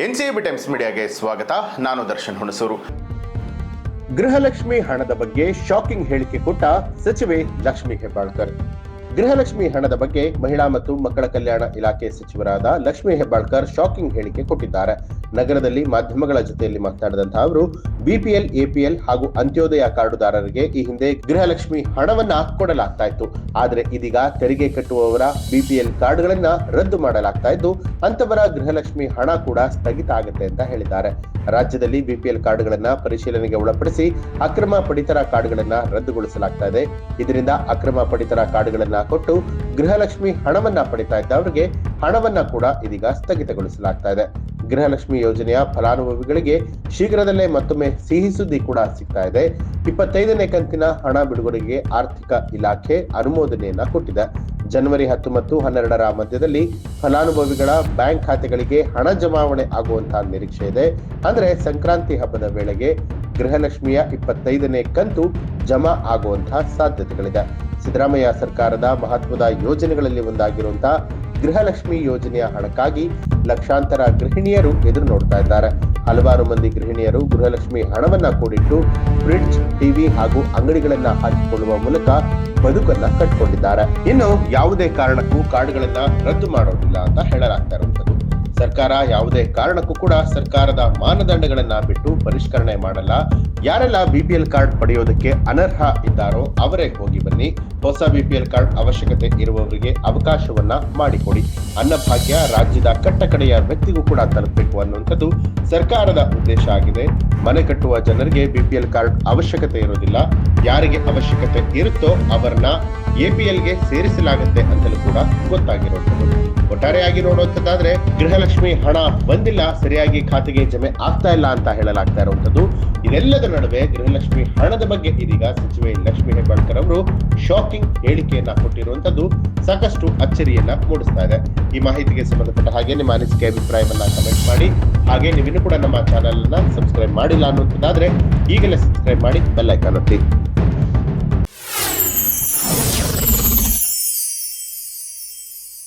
NCAB times ಮೀಡಿಯಾಗೆ ಸ್ವಾಗತ. ನಾನು ದರ್ಶನ್ ಹುಣಸೂರು. ಗೃಹಲಕ್ಷ್ಮಿ ಹಣದ ಬಗ್ಗೆ ಶಾಕಿಂಗ್ ಹೇಳಿಕೆ ಕೊಟ್ಟ ಸಚಿವೆ ಲಕ್ಷ್ಮೀ ಹೆಬ್ಬಾಳ್ಕರ್. ಗೃಹಲಕ್ಷ್ಮಿ ಹಣದ ಬಗ್ಗೆ ಮಹಿಳಾ ಮತ್ತು ಮಕ್ಕಳ ಕಲ್ಯಾಣ ಇಲಾಖೆ ಸಚಿವರಾದ ಲಕ್ಷ್ಮೀ ಹೆಬ್ಬಾಳ್ಕರ್ ಶಾಕಿಂಗ್ ಹೇಳಿಕೆ ಕೊಟ್ಟಿದ್ದಾರೆ. ನಗರದಲ್ಲಿ ಮಾಧ್ಯಮಗಳ ಜೊತೆಯಲ್ಲಿ ಮಾತನಾಡಿದಂತಹ ಅವರು ಬಿಪಿಎಲ್, ಎಪಿಎಲ್ ಹಾಗೂ ಅಂತ್ಯೋದಯ ಕಾರ್ಡುದಾರರಿಗೆ ಈ ಹಿಂದೆ ಗೃಹಲಕ್ಷ್ಮಿ ಹಣವನ್ನ ಕೊಡಲಾಗ್ತಾ ಇತ್ತು. ಆದ್ರೆ ಇದೀಗ ತೆರಿಗೆ ಕಟ್ಟುವವರ ಬಿಪಿಎಲ್ ಕಾರ್ಡ್ಗಳನ್ನ ರದ್ದು ಮಾಡಲಾಗ್ತಾ ಇದ್ದು ಅಂತವರ ಗೃಹಲಕ್ಷ್ಮಿ ಹಣ ಕೂಡ ಸ್ಥಗಿತ ಆಗುತ್ತೆ ಅಂತ ಹೇಳಿದ್ದಾರೆ. ರಾಜ್ಯದಲ್ಲಿ ಬಿಪಿಎಲ್ ಕಾರ್ಡ್ಗಳನ್ನ ಪರಿಶೀಲನೆಗೆ ಒಳಪಡಿಸಿ ಅಕ್ರಮ ಪಡಿತರ ಕಾರ್ಡ್ಗಳನ್ನ ರದ್ದುಗೊಳಿಸಲಾಗ್ತಾ ಇದೆ. ಇದರಿಂದ ಅಕ್ರಮ ಪಡಿತರ ಕಾರ್ಡ್ಗಳನ್ನ ಕೊಟ್ಟು ಗೃಹಲಕ್ಷ್ಮಿ ಹಣವನ್ನ ಪಡಿತಾ ಇದ್ದವರಿಗೆ ಹಣವನ್ನ ಕೂಡ ಇದೀಗ ಸ್ಥಗಿತಗೊಳಿಸಲಾಗ್ತಾ ಇದೆ. ಗೃಹಲಕ್ಷ್ಮಿ ಯೋಜನೆಯ ಫಲಾನುಭವಿಗಳಿಗೆ ಶೀಘ್ರದಲ್ಲೇ ಮತ್ತೊಮ್ಮೆ ಸಿಹಿ ಸುದ್ದಿ ಕೂಡ ಸಿಗ್ತಾ ಇದೆ. 25ನೇ ಕಂತಿನ ಹಣ ಬಿಡುಗಡೆಗೆ ಆರ್ಥಿಕ ಇಲಾಖೆ ಅನುಮೋದನೆಯನ್ನ ಕೊಟ್ಟಿದೆ. ಜನವರಿ 10 ಮತ್ತು 12ರ ಮಧ್ಯದಲ್ಲಿ ಫಲಾನುಭವಿಗಳ ಬ್ಯಾಂಕ್ ಖಾತೆಗಳಿಗೆ ಹಣ ಜಮಾವಣೆ ಆಗುವಂತಹ ನಿರೀಕ್ಷೆ ಇದೆ. ಅಂದ್ರೆ ಸಂಕ್ರಾಂತಿ ಹಬ್ಬದ ವೇಳೆಗೆ ಗೃಹಲಕ್ಷ್ಮಿಯ 25ನೇ ಕಂತು ಜಮಾ ಆಗುವಂತಹ ಸಾಧ್ಯತೆಗಳಿದೆ. ಸಿದ್ದರಾಮಯ್ಯ ಸರ್ಕಾರದ ಮಹತ್ವದ ಯೋಜನೆಗಳಲ್ಲಿ ಒಂದಾಗಿರುವಂತಹ ಗೃಹಲಕ್ಷ್ಮಿ ಯೋಜನೆಯ ಹಣಕ್ಕಾಗಿ ಲಕ್ಷಾಂತರ ಗೃಹಿಣಿಯರು ಎದುರು ನೋಡ್ತಾ ಇದ್ದಾರೆ. ಹಲವಾರು ಮಂದಿ ಗೃಹಿಣಿಯರು ಗೃಹಲಕ್ಷ್ಮಿ ಹಣವನ್ನ ಕೂಡಿಟ್ಟು ಫ್ರಿಡ್ಜ್, ಟಿವಿ ಹಾಗೂ ಅಂಗಡಿಗಳನ್ನ ಹಾಕಿಕೊಳ್ಳುವ ಮೂಲಕ ಬದುಕನ್ನ ಕಟ್ಟಿಕೊಂಡಿದ್ದಾರೆ. ಇನ್ನು ಯಾವುದೇ ಕಾರಣಕ್ಕೂ ಕಾರ್ಡ್ಗಳನ್ನ ರದ್ದು ಮಾಡೋದಿಲ್ಲ ಅಂತ ಹೇಳಲಾಗ್ತಾ ಇರುವಂತದ್ದು. ಸರ್ಕಾರ ಯಾವುದೇ ಕಾರಣಕ್ಕೂ ಕೂಡ ಸರ್ಕಾರದ ಮಾನದಂಡಗಳನ್ನ ಬಿಟ್ಟು ಪರಿಷ್ಕರಣೆ ಮಾಡಲ್ಲ. ಯಾರೆಲ್ಲ ಬಿಪಿಎಲ್ ಕಾರ್ಡ್ ಪಡೆಯೋದಕ್ಕೆ ಅನರ್ಹ ಇದ್ದಾರೋ ಅವರೇ ಹೋಗಿ ಬನ್ನಿ. ಹೊಸ ಬಿಪಿಎಲ್ ಕಾರ್ಡ್ ಅವಶ್ಯಕತೆ ಇರುವವರಿಗೆ ಅವಕಾಶವನ್ನ ಮಾಡಿಕೊಡಿ. ಅನ್ನಭಾಗ್ಯ ರಾಜ್ಯದ ಕಟ್ಟಕಡೆಯ ವ್ಯಕ್ತಿಗೂ ಕೂಡ ತಲುಪಬೇಕು ಅನ್ನುವಂಥದ್ದು ಸರ್ಕಾರದ ಉದ್ದೇಶ ಆಗಿದೆ. ಮನೆ ಕಟ್ಟುವ ಜನರಿಗೆ ಬಿಪಿಎಲ್ ಕಾರ್ಡ್ ಅವಶ್ಯಕತೆ ಇರೋದಿಲ್ಲ. ಯಾರಿಗೆ ಅವಶ್ಯಕತೆ ಇರುತ್ತೋ ಅವರನ್ನ ಎಪಿಎಲ್ಗೆ ಸೇರಿಸಲಾಗುತ್ತೆ ಅಂತಲೂ ಕೂಡ ಗೊತ್ತಾಗಿರುವಂಥದ್ದು. ಒಟ್ಟಾರೆಯಾಗಿ ನೋಡುವಂಥದ್ದಾದ್ರೆ ಗೃಹಲಕ್ಷ್ಮಿ ಹಣ ಬಂದಿಲ್ಲ, ಸರಿಯಾಗಿ ಖಾತೆಗೆ ಜಮೆ ಆಗ್ತಾ ಇಲ್ಲ ಅಂತ ಹೇಳಲಾಗ್ತಾ ಇರುವಂತದ್ದು. ಇದೆಲ್ಲದ ನಡುವೆ ಗೃಹಲಕ್ಷ್ಮಿ ಹಣದ ಬಗ್ಗೆ ಇದೀಗ ಸಚಿವೆ ಲಕ್ಷ್ಮೀ ಹೆಬ್ಬಾಳ್ಕರ್ ಅವರು ಶಾಕಿಂಗ್ ಹೇಳಿಕೆಯನ್ನ ಕೊಟ್ಟಿರುವಂತದ್ದು ಸಾಕಷ್ಟು ಅಚ್ಚರಿಯನ್ನ ಮೂಡಿಸ್ತಾ ಇದೆ. ಈ ಮಾಹಿತಿಗೆ ಸಂಬಂಧಪಟ್ಟ ಹಾಗೆ ನಿಮ್ಮ ಅನಿಸಿಕೆ, ಅಭಿಪ್ರಾಯವನ್ನ ಕಮೆಂಟ್ ಮಾಡಿ. ಹಾಗೆ ನೀವಿನ್ನೂ ಕೂಡ ನಮ್ಮ ಚಾನೆಲ್ ಅನ್ನ ಸಬ್ಸ್ಕ್ರೈಬ್ ಮಾಡಿಲ್ಲ ಅನ್ನುವಂಥದ್ದಾದ್ರೆ ಈಗಲೇ ಸಬ್ಸ್ಕ್ರೈಬ್ ಮಾಡಿ, ಬೆಲ್ ಐಕಾನ್ ಒತ್ತಿ.